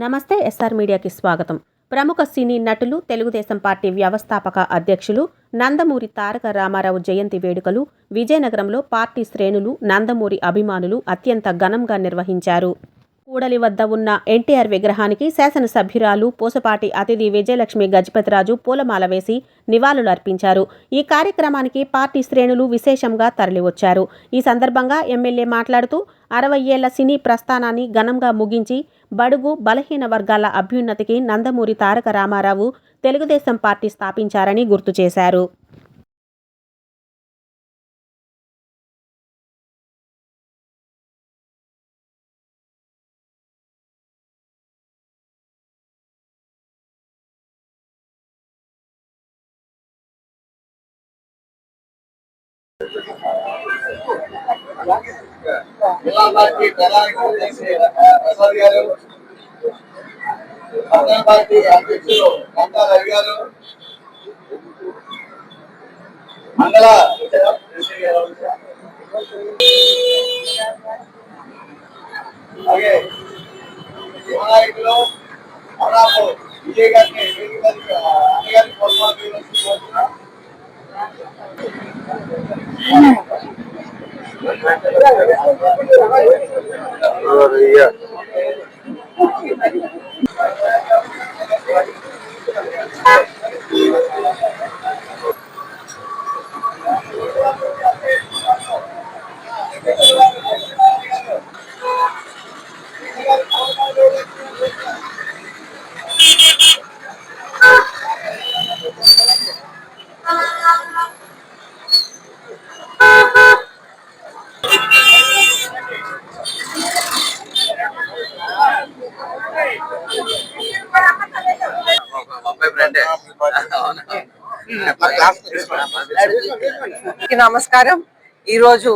నమస్తే. ఎస్ఆర్ మీడియాకి స్వాగతం. ప్రముఖ సినీ నటులు, తెలుగుదేశం పార్టీ వ్యవస్థాపక అధ్యక్షులు నందమూరి తారక రామారావు జయంతి వేడుకలు విజయనగరంలో పార్టీ శ్రేణులు, నందమూరి అభిమానులు అత్యంత ఘనంగా నిర్వహించారు. కూడలి వద్ద ఉన్న ఎన్టీఆర్ విగ్రహానికి శాసనసభ్యురాలు పూసపాటి అతిథి విజయలక్ష్మి గజపతిరాజు పూలమాల వేసి నివాళులర్పించారు. ఈ కార్యక్రమానికి పార్టీ శ్రేణులు విశేషంగా తరలివచ్చారు. ఈ సందర్భంగా ఎమ్మెల్యే మాట్లాడుతూ 60 ఏళ్ల సినీ ప్రస్థానాన్ని ఘనంగా ముగించి బడుగు, బలహీన వర్గాల అభ్యున్నతికి నందమూరి తారక రామారావు తెలుగుదేశం పార్టీ స్థాపించారని గుర్తు చేశారు. పార్టీ అధ్యక్షులు గంటా రవి గారు, మండల అలాగే నాయకులు అమరాపు విజయ్ గారిని అన్నగారి నమస్కారం. ఈరోజు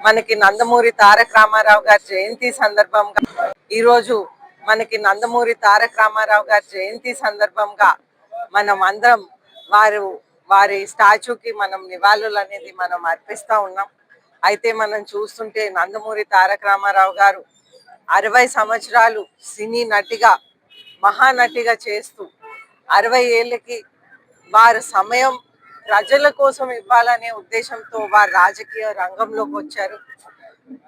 మనకి నందమూరి తారక రామారావు గారి జయంతి సందర్భంగా మనం అందరం వారి స్టాచ్యూకి మనం నివాళులు అనేది మనం అర్పిస్తా ఉన్నాం. అయితే మనం చూస్తుంటే నందమూరి తారక రామారావు గారు 60 సంవత్సరాలు సినీ నటిగా, మహానటిగా చేస్తూ 60 ఏళ్ళకి వారి సమయం ప్రజల కోసం ఇవ్వాలనే ఉద్దేశంతో వారు రాజకీయ రంగంలోకి వచ్చారు.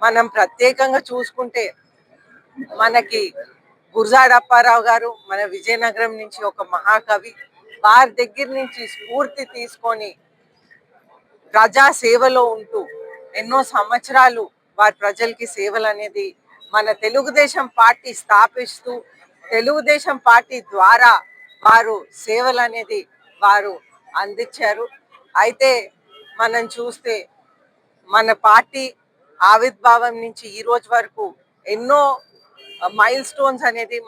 మనం ప్రత్యేకంగా చూసుకుంటే మనకి గురజాడ అప్పారావు గారు మన విజయనగరం నుంచి ఒక మహాకవి, వారి దగ్గర నుంచి స్ఫూర్తి తీసుకొని ప్రజా సేవలో ఉంటూ ఎన్నో సంవత్సరాలు వారి ప్రజలకి సేవలు అనేది మన తెలుగుదేశం పార్టీ స్థాపిస్తూ తెలుగుదేశం పార్టీ ద్వారా వారు సేవలు అనేది వారు అందించారు. అయితే మనం చూస్తే మన పార్టీ ఆవిర్భావం నుంచి ఈ రోజు వరకు ఎన్నో మైల్ స్టోన్స్ అనేది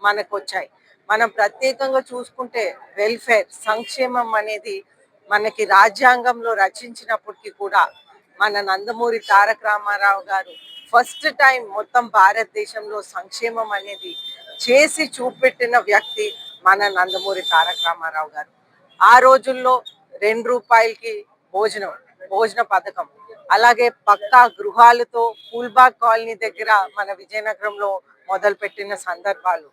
మనకు వచ్చాయి. మనం ప్రత్యేకంగా చూసుకుంటే వెల్ఫేర్, సంక్షేమం అనేది మనకి రాజ్యాంగంలో రచించినప్పటికీ కూడా మన నందమూరి తారక రామారావు గారు ఫస్ట్ టైం మొత్తం భారతదేశంలో సంక్షేమం అనేది చేసి చూపెట్టిన వ్యక్తి మన నందమూరి తారక రామారావు గారు. ఆ రోజుల్లో 2 రూపాయలకి భోజన పథకం, అలాగే పక్కా గృహాలతో పూల్బాగ్ కాలనీ దగ్గర మన విజయనగరంలో మొదలుపెట్టిన సందర్భాలు,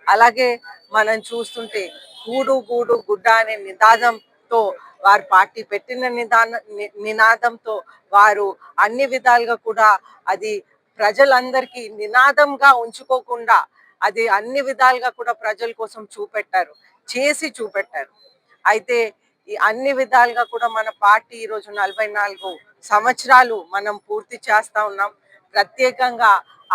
అలాగే మనం చూస్తుంటే గూడు గూడు గుడ్డ అనే నినాదంతో వారు పార్టీ పెట్టిన నినాదంతో వారు అన్ని విధాలుగా కూడా అది ప్రజలందరికీ నినాదంగా ఉంచుకోకుండా అది అన్ని విధాలుగా కూడా ప్రజల కోసం చేసి చూపెట్టారు. అయితే ఈ అన్ని విధాలుగా కూడా మన పార్టీ ఈరోజు 44 సంవత్సరాలు మనం పూర్తి చేస్తా ఉన్నాం. ప్రత్యేకంగా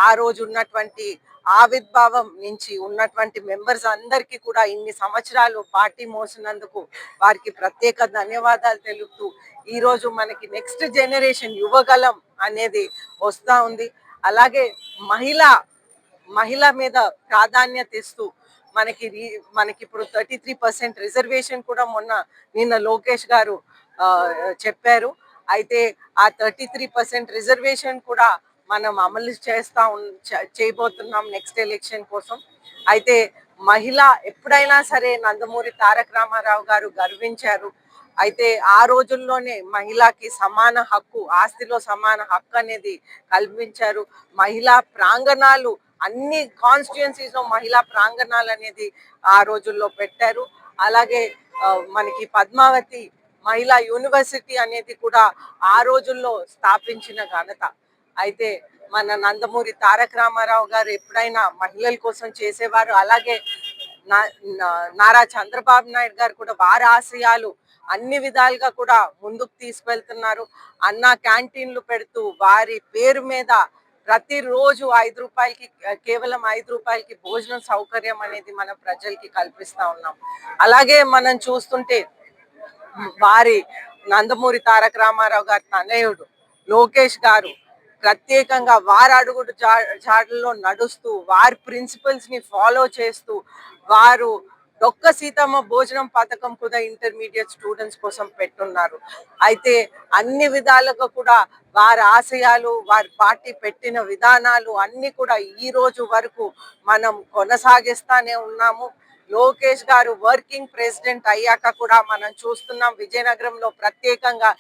ఆ రోజు ఉన్నటువంటి ఆవిర్భావం నుంచి ఉన్నటువంటి మెంబర్స్ అందరికీ కూడా ఇన్ని సంవత్సరాలు పార్టీ మోసినందుకు వారికి ప్రత్యేక ధన్యవాదాలు తెలుపుతూ ఈరోజు మనకి నెక్స్ట్ జనరేషన్ యువగలం అనేది వస్తూ ఉంది. అలాగే మహిళ మీద ప్రాధాన్యత ఇస్తూ మనకి ఇప్పుడు 33% రిజర్వేషన్ కూడా నిన్న లోకేష్ గారు చెప్పారు. అయితే ఆ 33% రిజర్వేషన్ కూడా మనం అమలు చేయబోతున్నాం నెక్స్ట్ ఎలక్షన్ కోసం. అయితే మహిళ ఎప్పుడైనా సరే నందమూరి తారక రామారావు గారు గర్వించారు. అయితే ఆ రోజుల్లోనే మహిళకి సమాన హక్కు, ఆస్తిలో సమాన హక్కు అనేది కల్పించారు. మహిళా ప్రాంగణాలు అన్ని కాన్స్టిట్యుయెన్సీస్ లో మహిళా ప్రాంగణాలు అనేది ఆ రోజుల్లో పెట్టారు. అలాగే మనకి పద్మావతి మహిళా యూనివర్సిటీ అనేది కూడా ఆ రోజుల్లో స్థాపించిన ఘనత. అయితే మన నందమూరి తారక రామారావు గారు ఎప్పుడైనా మహిళల కోసం చేసేవారు. అలాగే నారా చంద్రబాబు నాయుడు గారు కూడా వారి ఆశయాలు అన్ని విధాలుగా కూడా ముందుకు తీసుకెళ్తున్నారు. అన్న క్యాంటీన్లు పెడుతూ వారి పేరు మీద ప్రతిరోజు 5 రూపాయలకి, కేవలం 5 రూపాయలకి భోజనం సౌకర్యం అనేది మన ప్రజలకి కల్పిస్తా ఉన్నాం. అలాగే మనం చూస్తుంటే వారి నందమూరి తారక రామారావు గారి తనయుడు లోకేష్ గారు ప్రత్యేకంగా వారి అడుగుడు జాడల్లో నడుస్తూ వారి ప్రిన్సిపల్స్ ని ఫాలో చేస్తూ వారు డొక్క సీతమ్మ భోజనం పథకం కూడా ఇంటర్మీడియట్ స్టూడెంట్స్ కోసం పెట్టున్నారు. అయితే అన్ని విధాలుగా కూడా వారి ఆశయాలు, వారి పార్టీ పెట్టిన విధానాలు అన్ని కూడా ఈ రోజు వరకు మనం కొనసాగిస్తానే ఉన్నాము. లోకేష్ గారు వర్కింగ్ ప్రెసిడెంట్ అయ్యాక కూడా మనం చూస్తున్నాం విజయనగరంలో ప్రత్యేకంగా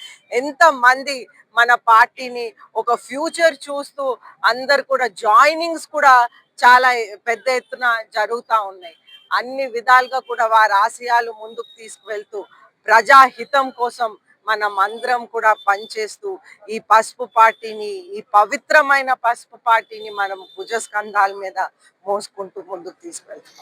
ఎంత మంది మన పార్టీని ఒక ఫ్యూచర్ చూస్తూ అందరు కూడా జాయినింగ్స్ కూడా చాలా పెద్ద ఎత్తున జరుగుతూ ఉన్నాయి. అన్ని విధాలుగా కూడా వారి ఆశయాలు ముందుకు తీసుకువెళ్తూ ప్రజాహితం కోసం మనం అందరం కూడా పనిచేస్తూ ఈ పసుపు పార్టీని, ఈ పవిత్రమైన పసుపు పార్టీని మనం భుజస్కంధాల మీద మోసుకుంటూ ముందుకు తీసుకెళ్తాం.